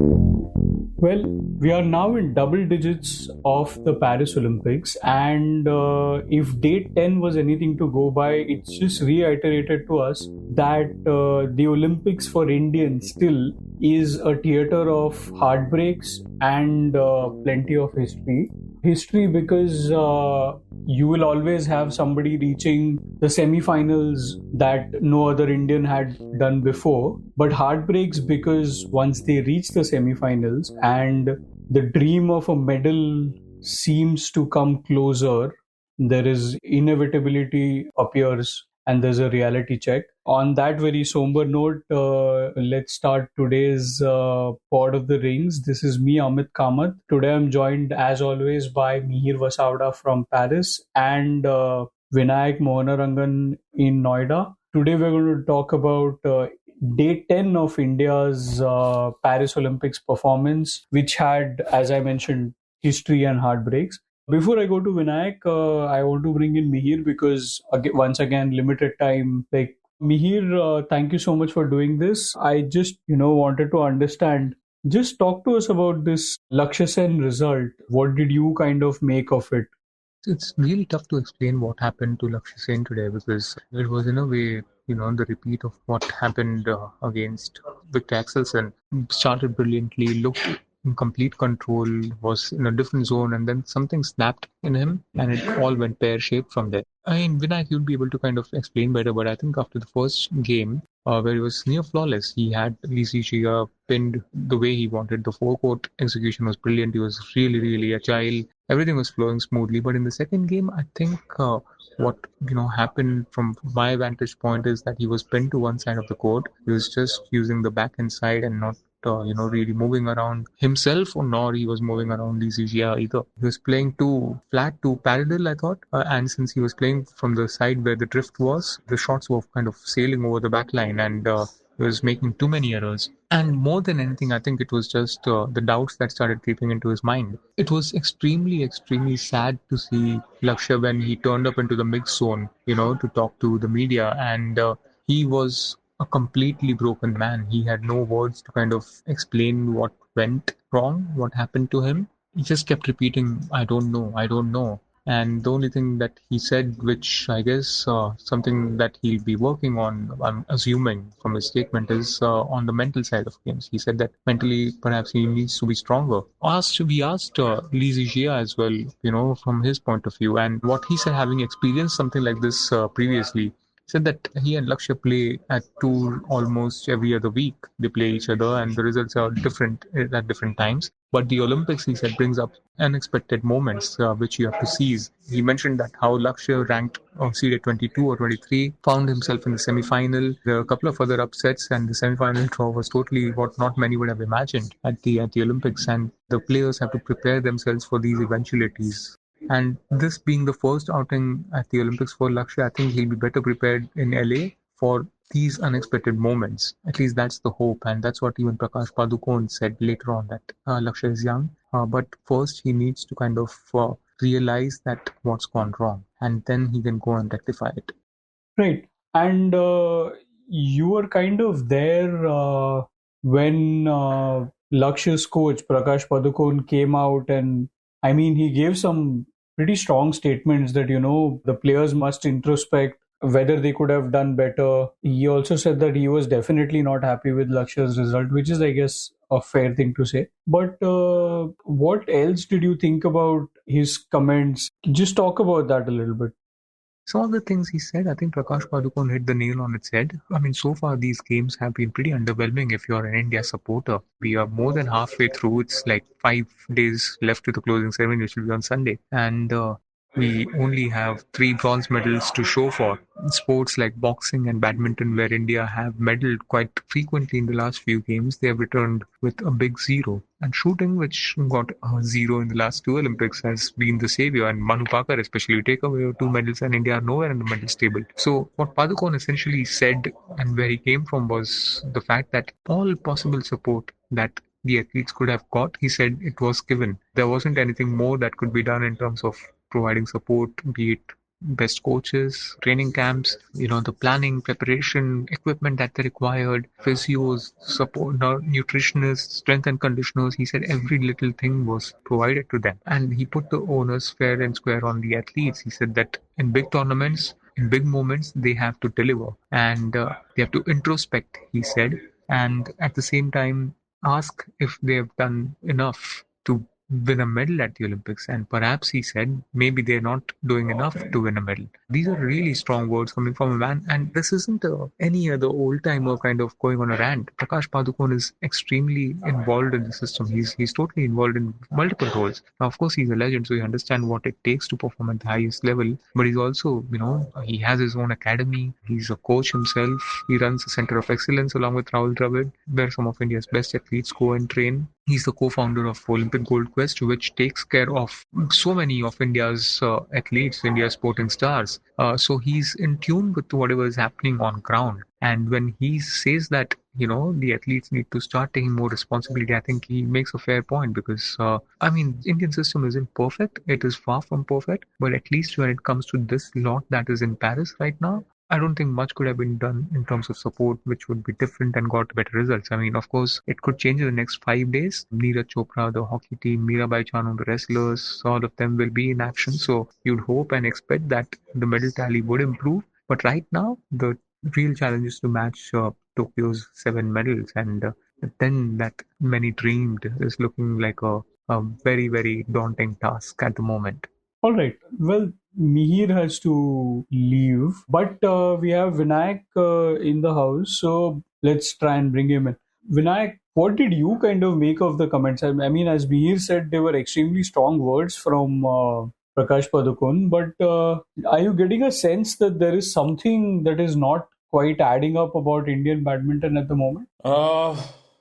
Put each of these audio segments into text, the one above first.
Well, we are now in double digits of the Paris Olympics, and if date 10 was anything to go by, it's just reiterated to us that the Olympics for Indians still is a theater of heartbreaks and plenty of history. History because you will always have somebody reaching the semi-finals that no other Indian had done before, but heartbreaks because once they reach the semi-finals and the dream of a medal seems to come closer, there is inevitability appears and there's a reality check. On that very somber note, let's start today's Pod of the Rings. This is me, Amit Kamath. Today I'm joined, as always, by Mihir Vasavda from Paris and Vinayakk Mohanarangan in Noida. Today we're going to talk about day 10 of India's Paris Olympics performance, which had, as I mentioned, history and heartbreaks. Before I go to Vinayak, I want to bring in Mihir because once again, limited time. Like Mihir, thank you so much for doing this. I just, wanted to understand. Just talk to us about this Lakshya Sen result. What did you kind of make of it? It's really tough to explain what happened to Lakshya Sen today because it was in a way, the repeat of what happened against Victor Axelsen. Started brilliantly, looked in complete control, was in a different zone, and then something snapped in him, and it all went pear-shaped from there. I mean, Vinayak, you'll be able to kind of explain better, but I think after the first game, where he was near flawless, he had Ichha pinned the way he wanted. The forecourt execution was brilliant. He was really, really agile. Everything was flowing smoothly. But in the second game, I think what happened from my vantage point is that he was pinned to one side of the court. He was just using the backhand side and not really moving around himself, or nor he was moving around Lizia either. He was playing too flat, too parallel, I thought. And since he was playing from the side where the drift was, the shots were kind of sailing over the back line and he was making too many errors. And more than anything, I think it was just the doubts that started creeping into his mind. It was extremely, extremely sad to see Lakshya when he turned up into the mixed zone, to talk to the media. And he was a completely broken man. He had no words to kind of explain what went wrong, what happened to him. He just kept repeating, I don't know, I don't know. And the only thing that he said, which I guess something that he'll be working on, I'm assuming from his statement, is on the mental side of games. He said that mentally, perhaps he needs to be stronger. We asked Lee Zijia as well, from his point of view, and what he said, having experienced something like this previously, said that he and Lakshya play at tour almost every other week. They play each other and the results are different at different times. But the Olympics, he said, brings up unexpected moments which you have to seize. He mentioned that how Lakshya ranked seeded 22 or 23, found himself in the semi-final. There were a couple of other upsets and the semi-final draw was totally what not many would have imagined at the Olympics. And the players have to prepare themselves for these eventualities. And this being the first outing at the Olympics for Lakshya, I think he'll be better prepared in LA for these unexpected moments. At least that's the hope, and that's what even Prakash Padukone said later on, that Lakshya is young, but first he needs to kind of realize that what's gone wrong, and then he can go and rectify it. Right. And you were kind of there when Lakshya's coach, Prakash Padukone, came out, and I mean, he gave some pretty strong statements that, the players must introspect whether they could have done better. He also said that he was definitely not happy with Lakshya's result, which is, I guess, a fair thing to say. But what else did you think about his comments? Just talk about that a little bit. Some of the things he said, I think Prakash Padukone hit the nail on its head. I mean, so far these games have been pretty underwhelming if you're an India supporter. We are more than halfway through. It's like 5 days left to the closing ceremony, which will be on Sunday. And we only have 3 bronze medals to show for. Sports like boxing and badminton, where India have medaled quite frequently in the last few games, they have returned with a big zero. And shooting, which got a zero in the last 2 Olympics, has been the savior. And Manu Pakar especially, take away 2 medals and India are nowhere in the medal table. So what Padukone essentially said and where he came from was the fact that all possible support that the athletes could have got, he said it was given. There wasn't anything more that could be done in terms of providing support, be it best coaches, training camps, the planning, preparation, equipment that they required, physios, support, nutritionists, strength and conditioners. He said every little thing was provided to them. And he put the onus fair and square on the athletes. He said that in big tournaments, in big moments, they have to deliver and they have to introspect, he said, and at the same time ask if they have done enough to win a medal at the Olympics. And perhaps he said maybe they're not doing enough to win a medal. These are really strong words coming from a man. And this isn't any other old timer kind of going on a rant. Prakash Padukone is extremely involved in the system. He's totally involved in multiple roles. Now, of course, he's a legend, so he understands what it takes to perform at the highest level. But he's also, he has his own academy. He's a coach himself. He runs a center of excellence along with Rahul Dravid, where some of India's best athletes go and train. He's the co-founder of Olympic Gold Quest, which takes care of so many of India's athletes, India's sporting stars. So he's in tune with whatever is happening on ground. And when he says that, the athletes need to start taking more responsibility, I think he makes a fair point because, Indian system isn't perfect. It is far from perfect. But at least when it comes to this lot that is in Paris right now, I don't think much could have been done in terms of support, which would be different and got better results. Of course, it could change in the next 5 days. Neeraj Chopra, the hockey team, Mirabai Chanu, the wrestlers, all of them will be in action. So you'd hope and expect that the medal tally would improve. But right now, the real challenge is to match Tokyo's 7 medals. And then that many dreamed is looking like a very, very daunting task at the moment. All right. Well, Mihir has to leave, but we have Vinayak in the house, so let's try and bring him in. Vinayak, what did you kind of make of the comments? As Mihir said, they were extremely strong words from Prakash Padukone, but are you getting a sense that there is something that is not quite adding up about Indian badminton at the moment?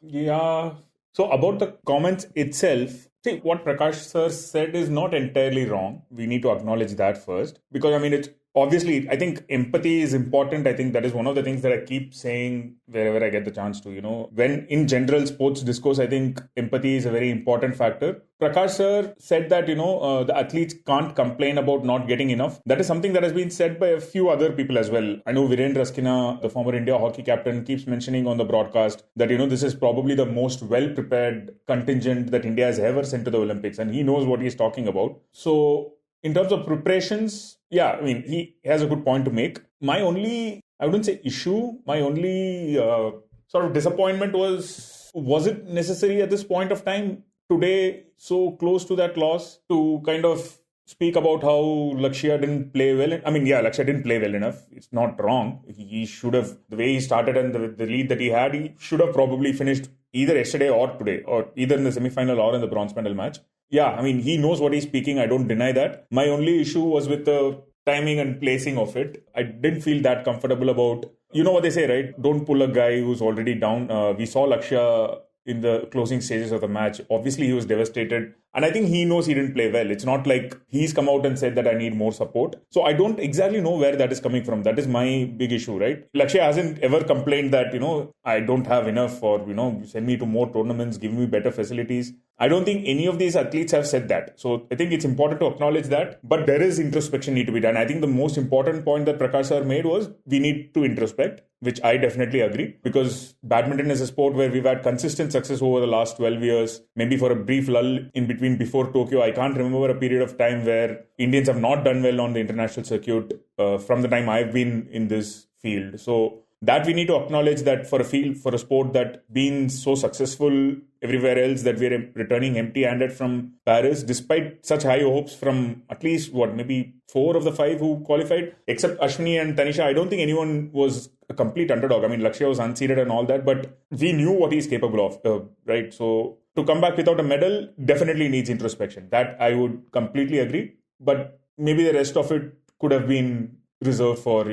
Yeah. So about the comments itself, see, what Prakash sir said is not entirely wrong. We need to acknowledge that first. Because, it's obviously, I think empathy is important. I think that is one of the things that I keep saying wherever I get the chance to, When in general sports discourse, I think empathy is a very important factor. Prakash sir said that, the athletes can't complain about not getting enough. That is something that has been said by a few other people as well. I know Virendra Raskina, the former India hockey captain, keeps mentioning on the broadcast that, this is probably the most well-prepared contingent that India has ever sent to the Olympics. And he knows what he's talking about. So in terms of preparations, he has a good point to make. My only, I wouldn't say issue, my only sort of disappointment was it necessary at this point of time, today, so close to that loss, to kind of speak about how Lakshya didn't play well? Lakshya didn't play well enough. It's not wrong. He should have, the way he started and the lead that he had, he should have probably finished either yesterday or today, or either in the semi-final or in the bronze medal match. He knows what he's speaking. I don't deny that. My only issue was with the timing and placing of it. I didn't feel that comfortable about, what they say, right? Don't pull a guy who's already down. We saw Lakshya in the closing stages of the match. Obviously, he was devastated. And I think he knows he didn't play well. It's not like he's come out and said that I need more support. So I don't exactly know where that is coming from. That is my big issue, right? Lakshya hasn't ever complained that, I don't have enough, or, send me to more tournaments, give me better facilities. I don't think any of these athletes have said that. So I think it's important to acknowledge that. But there is introspection need to be done. I think the most important point that Prakash sir made was we need to introspect, which I definitely agree, because badminton is a sport where we've had consistent success over the last 12 years, maybe for a brief lull in between before Tokyo. I can't remember a period of time where Indians have not done well on the international circuit from the time I've been in this field. So that we need to acknowledge that for a sport that been so successful everywhere else, that we're returning empty-handed from Paris, despite such high hopes from at least, maybe 4 of the 5 who qualified, except Ashwini and Tanisha. I don't think anyone was a complete underdog. Lakshya was unseeded and all that, but we knew what he's capable of, right? So to come back without a medal definitely needs introspection. That I would completely agree. But maybe the rest of it could have been reserved for,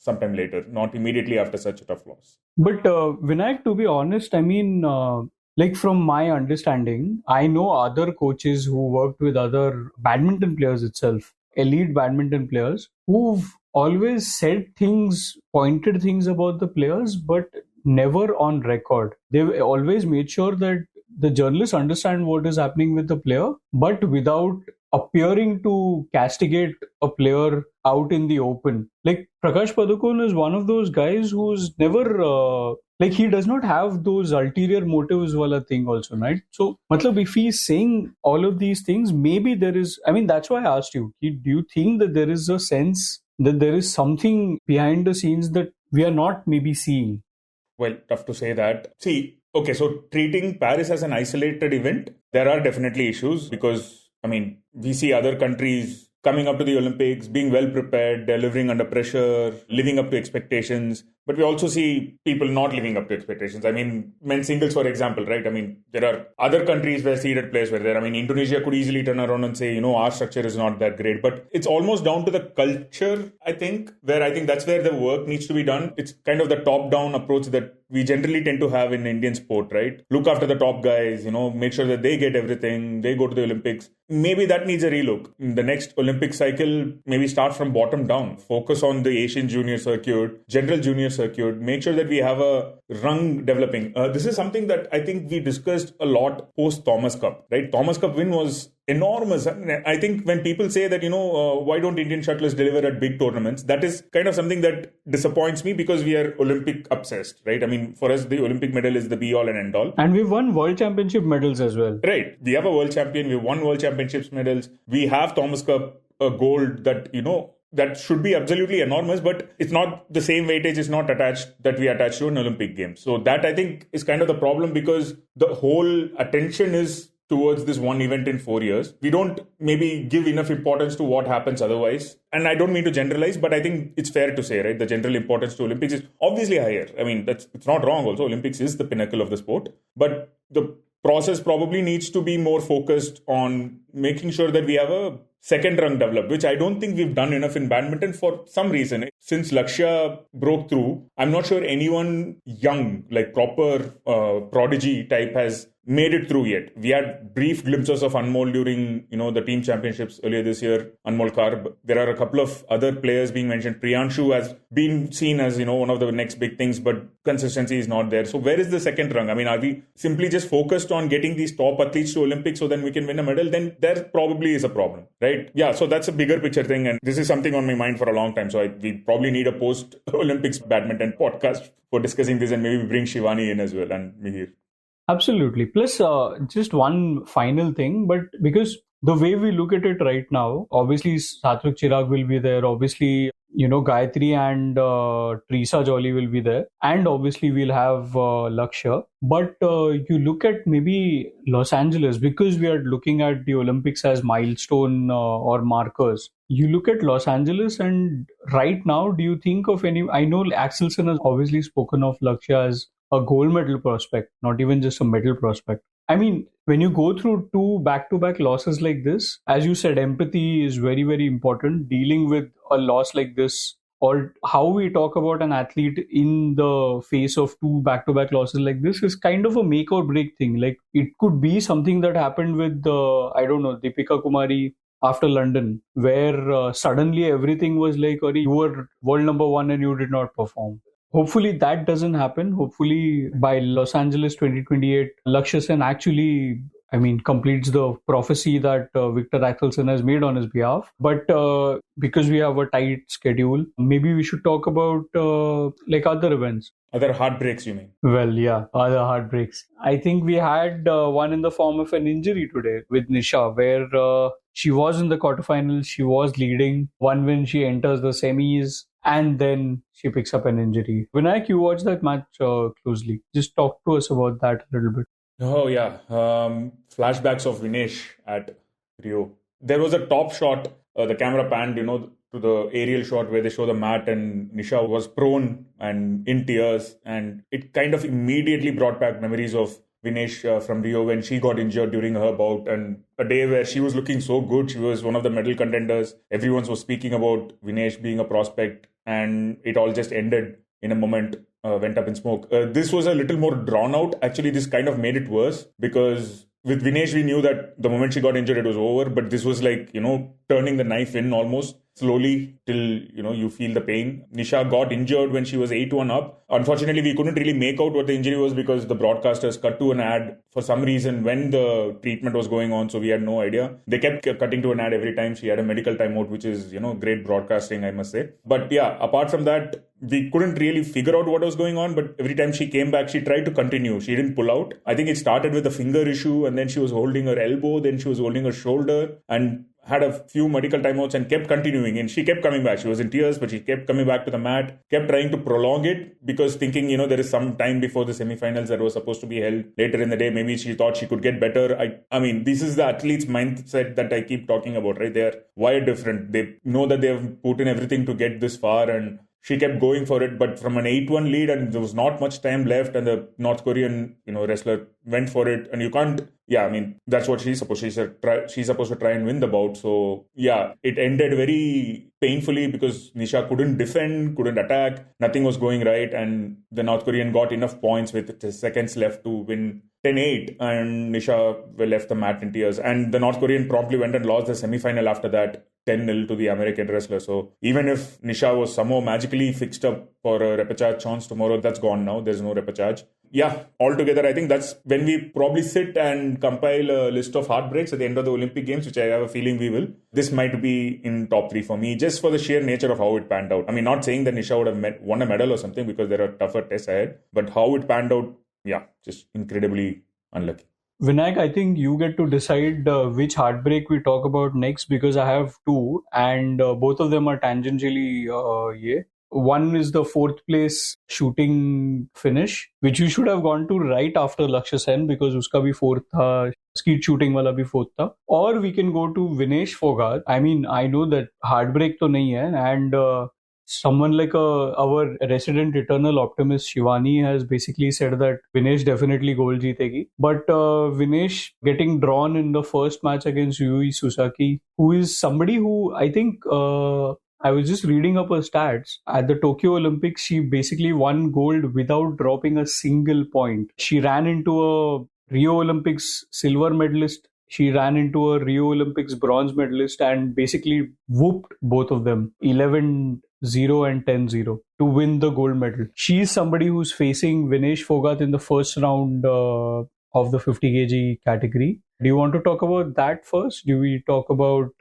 sometime later, not immediately after such a tough loss. But Vinayak, to be honest, from my understanding, I know other coaches who worked with other badminton players itself, elite badminton players, who've always said pointed things about the players, but never on record. They've always made sure that the journalists understand what is happening with the player, but without appearing to castigate a player out in the open. Like Prakash Padukone is one of those guys who's never like he does not have those ulterior motives wala thing also, right? So matlab, if he's saying all of these things, maybe there is, I mean, that's why I asked you, do you think that there is a sense that there is something behind the scenes that we are not maybe seeing? Well, tough to say that. See, okay, so treating Paris as an isolated event, there are definitely issues because, I mean, we see other countries coming up to the Olympics, being well prepared, delivering under pressure, living up to expectations. But we also see people not living up to expectations. I mean, men's singles, for example, right? I mean, there are other countries where seeded players were there. I mean, Indonesia could easily turn around and say, our structure is not that great. But it's almost down to the culture, I think, where I think that's where the work needs to be done. It's kind of the top-down approach that we generally tend to have in Indian sport, right? Look after the top guys, make sure that they get everything, they go to the Olympics. Maybe that needs a relook. The next Olympic cycle, maybe start from bottom down. Focus on the Asian junior circuit, general junior circuit. Make sure that we have a rung developing. This is something that I think we discussed a lot post Thomas Cup, right? Thomas Cup win was enormous. I think when people say that, why don't Indian shuttlers deliver at big tournaments, that is kind of something that disappoints me because we are Olympic obsessed, right? I mean, for us, the Olympic medal is the be all and end all. And we've won world championship medals as well. Right. We have a world champion. We've won world championships medals. We have Thomas Cup gold that, that should be absolutely enormous, but it's not the same weightage is not attached that we attach to an Olympic game. So that I think is kind of the problem because the whole attention is towards this one event in 4 years. We don't maybe give enough importance to what happens otherwise. And I don't mean to generalize, but I think it's fair to say, right, the general importance to Olympics is obviously higher. I mean, it's not wrong also. Olympics is the pinnacle of the sport. But the process probably needs to be more focused on making sure that we have a second rung developed, which I don't think we've done enough in badminton for some reason. Since Lakshya broke through, I'm not sure anyone young, like proper prodigy type has made it through yet. We had brief glimpses of Anmol during, the team championships earlier this year, Anmol Karb. There are a couple of other players being mentioned. Priyanshu has been seen as, one of the next big things, but consistency is not there. So where is the second rung? I mean, are we simply just focused on getting these top athletes to Olympics so then we can win a medal? Then there probably is a problem, right? Yeah, so that's a bigger picture thing. And this is something on my mind for a long time. So we probably need a post-Olympics badminton podcast for discussing this and maybe bring Shivani in as well and Mihir. Absolutely. Plus, just one final thing, but because the way we look at it right now, obviously Satvik Chirag will be there. Obviously, Gayatri and Teresa Jolie will be there. And obviously we'll have Lakshya. But you look at maybe Los Angeles, because we are looking at the Olympics as milestone or markers. You look at Los Angeles and right now, do you think of any... I know Axelsen has obviously spoken of Lakshya as a gold medal prospect, not even just a medal prospect. I mean, when you go through 2 back-to-back losses like this, as you said, empathy is very, very important. Dealing with a loss like this, or how we talk about an athlete in the face of 2 back-to-back losses like this, is kind of a make or break thing. Like, it could be something that happened with, Deepika Kumari after London, where suddenly everything was like, you were world number 1 and you did not perform. Hopefully that doesn't happen. Hopefully by Los Angeles 2028, Lakshya Sen actually, completes the prophecy that Victor Axelsen has made on his behalf. But because we have a tight schedule, maybe we should talk about other events. Other heartbreaks, you mean? Well, yeah, other heartbreaks. I think we had one in the form of an injury today with Nisha, where she was in the quarterfinals, she was leading. One win, she enters the semis, and then she picks up an injury. Vinayakk, you watched that match closely. Just talk to us about that a little bit. Oh, yeah. Flashbacks of Vinesh at Rio. There was a top shot. The camera panned, to the aerial shot where they show the mat and Nisha was prone and in tears. And it kind of immediately brought back memories of Vinesh from Rio when she got injured during her bout, and a day where she was looking so good. She was one of the medal contenders. Everyone was speaking about Vinesh being a prospect, and it all just ended in a moment, went up in smoke. This was a little more drawn out. Actually, this kind of made it worse because with Vinesh, we knew that the moment she got injured, it was over. But this was like, turning the knife in almost. slowly till, you feel the pain. Nisha got injured when she was 8-1 up. Unfortunately, we couldn't really make out what the injury was because the broadcasters cut to an ad for some reason when the treatment was going on, so we had no idea. They kept cutting to an ad every time she had a medical timeout, which is, great broadcasting, I must say. But yeah, apart from that, we couldn't really figure out what was going on, but every time she came back, she tried to continue. She didn't pull out. I think it started with a finger issue, and then she was holding her elbow, then she was holding her shoulder, and had a few medical timeouts and kept continuing. And she kept coming back. She was in tears, but she kept coming back to the mat, kept trying to prolong it because thinking, there is some time before the semifinals that was supposed to be held later in the day. Maybe she thought she could get better. I mean, this is the athlete's mindset that I keep talking about, right? They're wired different. They know that they've put in everything to get this far, and she kept going for it, but from an 8-1 lead, and there was not much time left, and the North Korean, wrestler went for it, and you can't. Yeah, I mean, that's what she's supposed to. She's supposed to try and win the bout. So yeah, it ended very painfully because Nisha couldn't defend, couldn't attack, nothing was going right, and the North Korean got enough points with seconds left to win 10-8, and Nisha left the mat in tears. And the North Korean promptly went and lost the semi-final after that, 10-0 to the American wrestler. So even if Nisha was somehow magically fixed up for a repechage chance tomorrow, that's gone now. There's no repechage. Yeah, altogether, I think that's when we probably sit and compile a list of heartbreaks at the end of the Olympic Games, which I have a feeling we will. This might be in top 3 for me, just for the sheer nature of how it panned out. I mean, not saying that Nisha would have won a medal or something because there are tougher tests ahead, but how it panned out, yeah, just incredibly unlucky. Vinayk, I think you get to decide which heartbreak we talk about next because I have 2 and both of them are tangentially One is the 4th place shooting finish, which we should have gone to right after Lakshya Sen because uska bhi 4th tha, skeet shooting wala bhi 4th tha. Or we can go to Vinesh Fogart. I mean, I know that heartbreak to nahi hai, and someone like our resident eternal optimist Shivani has basically said that Vinesh definitely gold jeetegi. But Vinesh getting drawn in the first match against Yui Susaki, who is somebody who I think I was just reading up her stats. At the Tokyo Olympics, she basically won gold without dropping a single point. She ran into a Rio Olympics silver medalist. She ran into a Rio Olympics bronze medalist and basically whooped both of them 11-0 and 10-0 to win the gold medal. She is somebody who's facing Vinesh Fogart in the first round of the 50 kg category. Do you want to talk about that first? Do we talk about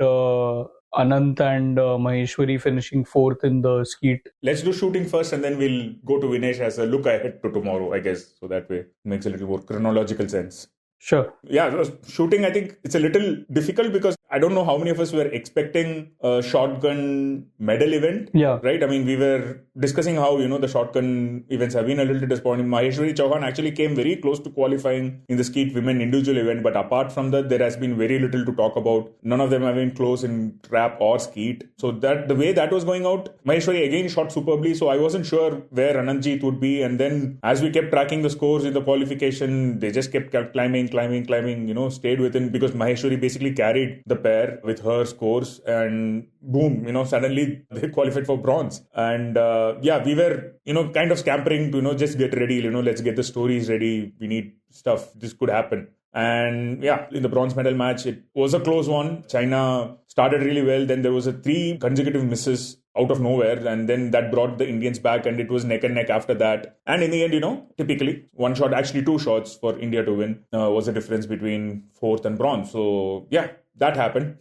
Anant and Maheshwari finishing 4th in the skeet? Let's do shooting first and then we'll go to Vinesh as a look ahead to tomorrow, I guess. So that way it makes a little more chronological sense. Sure. Yeah, so shooting, I think it's a little difficult because I don't know how many of us were expecting a shotgun medal event. Yeah. Right? I mean, we were discussing how, the shotgun events have been a little disappointing. Maheshwari Chauhan actually came very close to qualifying in the skeet women individual event. But apart from that, there has been very little to talk about. None of them have been close in trap or skeet. So that the way that was going out, Maheshwari again shot superbly. So I wasn't sure where Anandjeet would be. And then as we kept tracking the scores in the qualification, they just kept climbing, stayed within because Maheshwari basically carried the pair with her scores and boom, suddenly they qualified for bronze. And we were, kind of scampering to, just get ready, let's get the stories ready. We need stuff. This could happen. And in the bronze medal match, it was a close one. China started really well. Then there was 3 consecutive misses out of nowhere. And then that brought the Indians back and it was neck and neck after that. And in the end, typically 1 shot, actually 2 shots for India to win was the difference between 4th and bronze. So that happened.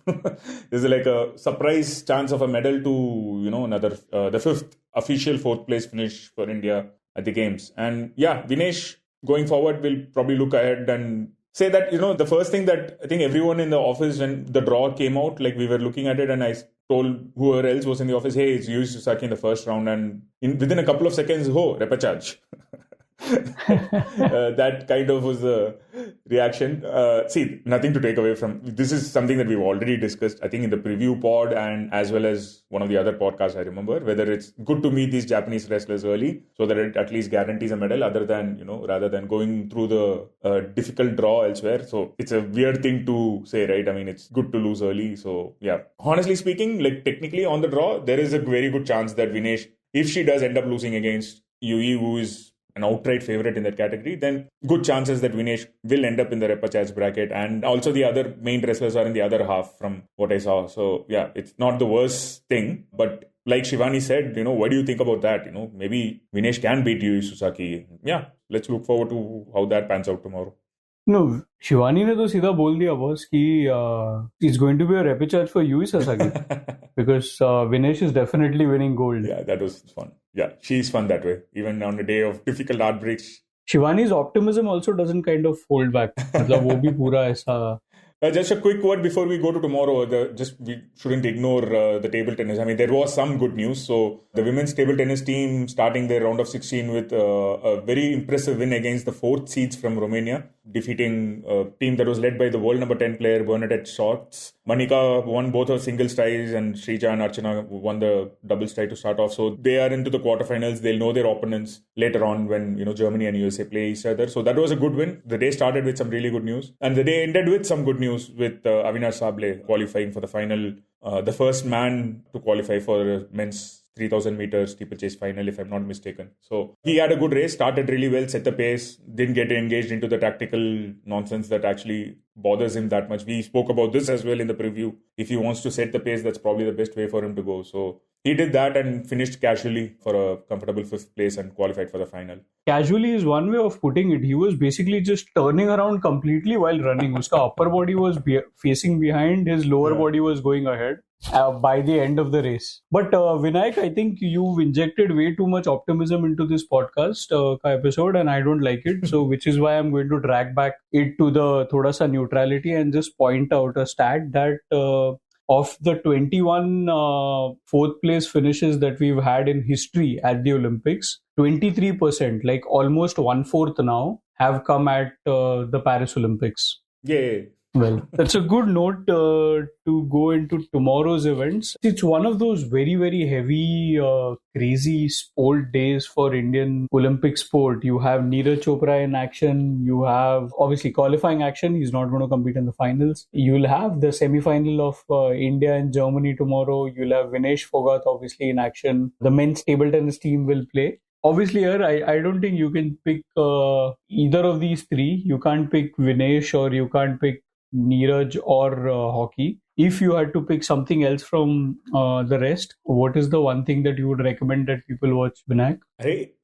There's like a surprise chance of a medal to, another, the 5th official 4th place finish for India at the games. And Vinesh going forward will probably look ahead and say that, the first thing that I think everyone in the office when the draw came out, like we were looking at it and I told whoever else was in the office, hey, it's Yui Susaki in the first round and within a couple of seconds, repechage. That kind of was the reaction. See, nothing to take away from this is something that we've already discussed, I think, in the preview pod and as well as one of the other podcasts I remember, whether it's good to meet these Japanese wrestlers early so that it at least guarantees a medal rather than going through the difficult draw elsewhere. So it's a weird thing to say, right? I mean, it's good to lose early. So honestly speaking, like technically on the draw, there is a very good chance that Vinesh, if she does end up losing against Yui, who is an outright favorite in that category, then good chances that Vinesh will end up in the repechage bracket. And also the other main wrestlers are in the other half from what I saw. So yeah, it's not the worst thing. But like Shivani said, what do you think about that? Maybe Vinesh can beat Yu Susaki. Yeah, let's look forward to how that pans out tomorrow. No, Shivani ने तो सीधा बोल दिया boss कि it's going to be a repechage for Yui Sasaki because Vinesh is definitely winning gold. Yeah, that was fun. Yeah, she's fun that way, even on a day of difficult heartbreaks. Shivani's optimism also doesn't kind of hold back. मतलब वो भी पूरा ऐसा. Just a quick word before we go to tomorrow. We shouldn't ignore the table tennis. I mean, there was some good news. So the women's table tennis team starting their round of 16 with a very impressive win against the 4th seeds from Romania, defeating a team that was led by the world number 10 player Bernadette Schatz. Manika won both her singles ties and Shrija and Archana won the doubles tie to start off. So they are into the quarterfinals. They'll know their opponents later on when Germany and USA play each other. So that was a good win. The day started with some really good news, and the day ended with some good news with Avinash Sable qualifying for the final, the first man to qualify for men's 3000 meters steeplechase final, if I'm not mistaken. So he had a good race, started really well, set the pace, didn't get engaged into the tactical nonsense that actually bothers him that much. We spoke about this as well in the preview. If he wants to set the pace, that's probably the best way for him to go. So he did that and finished casually for a comfortable 5th place and qualified for the final. Casually is one way of putting it. He was basically just turning around completely while running. Uska upper body was facing behind, his lower body was going ahead by the end of the race. But Vinayk, I think you've injected way too much optimism into this podcast episode, and I don't like it. So which is why I'm going to drag back it to the thoda sa neutrality and just point out a stat that of the 21 4th place finishes that we've had in history at the Olympics, 23%, like almost 1/4 now, have come at the Paris Olympics. Yay. Well, that's a good note to go into tomorrow's events. It's one of those very, very heavy, crazy sport days for Indian Olympic sport. You have Neeraj Chopra in action. You have, obviously, qualifying action. He's not going to compete in the finals. You'll have the semi-final of India and Germany tomorrow. You'll have Vinesh Phogat, obviously, in action. The men's table tennis team will play. Obviously, here, I don't think you can pick either of these three. You can't pick Vinesh or you can't pick Neeraj or hockey. If you had to pick something else from the rest, what is the one thing that you would recommend that people watch, Vinayk? Hey,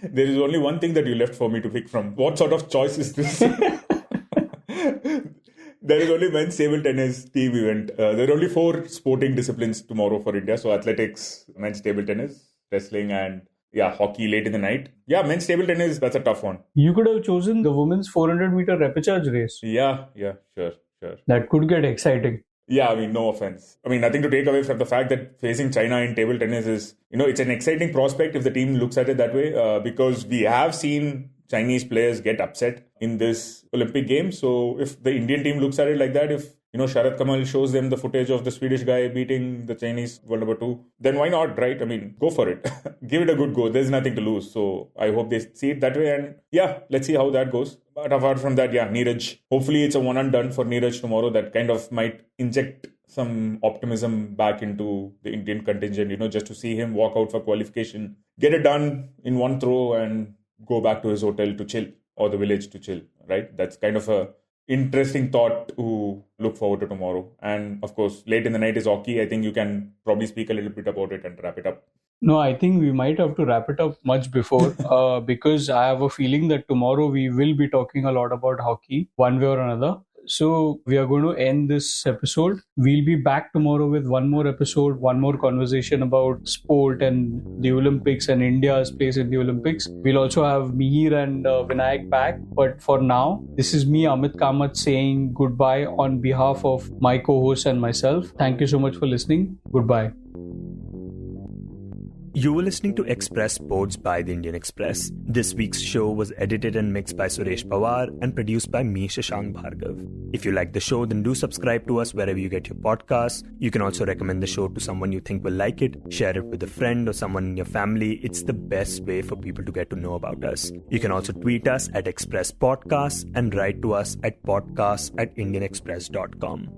there is only one thing that you left for me to pick from. What sort of choice is this? There is only men's table tennis team event. There are only 4 sporting disciplines tomorrow for India. So athletics, men's table tennis, wrestling, and hockey late in the night. Yeah, men's table tennis, that's a tough one. You could have chosen the women's 400 meter repechage race. Yeah, sure. That could get exciting. Yeah, I mean, no offense. I mean, nothing to take away from the fact that facing China in table tennis is, it's an exciting prospect if the team looks at it that way, because we have seen Chinese players get upset in this Olympic Games. So if the Indian team looks at it like that, if Sharat Kamal shows them the footage of the Swedish guy beating the Chinese world number 2, then why not, right? I mean, go for it. Give it a good go. There's nothing to lose. So I hope they see it that way. And let's see how that goes. But apart from that, Neeraj. Hopefully it's a one and done for Neeraj tomorrow. That kind of might inject some optimism back into the Indian contingent, just to see him walk out for qualification, get it done in one throw and go back to his hotel to chill, or the village to chill, right? That's kind of a interesting thought to look forward to tomorrow. And of course, late in the night is hockey. I think you can probably speak a little bit about it and wrap it up. No, I think we might have to wrap it up much before because I have a feeling that tomorrow we will be talking a lot about hockey one way or another. So we are going to end this episode. We'll be back tomorrow with one more episode, one more conversation about sport and the Olympics and India's place in the Olympics. We'll also have Mihir and Vinayakk back. But for now, this is me, Amit Kamath, saying goodbye on behalf of my co-host and myself. Thank you so much for listening. Goodbye. You were listening to Express Sports by the Indian Express. This week's show was edited and mixed by Suresh Pawar and produced by me, Shashank Bhargava. If you like the show, then do subscribe to us wherever you get your podcasts. You can also recommend the show to someone you think will like it. Share it with a friend or someone in your family. It's the best way for people to get to know about us. You can also tweet us at Express Podcasts and write to us at podcasts@indianexpress.com.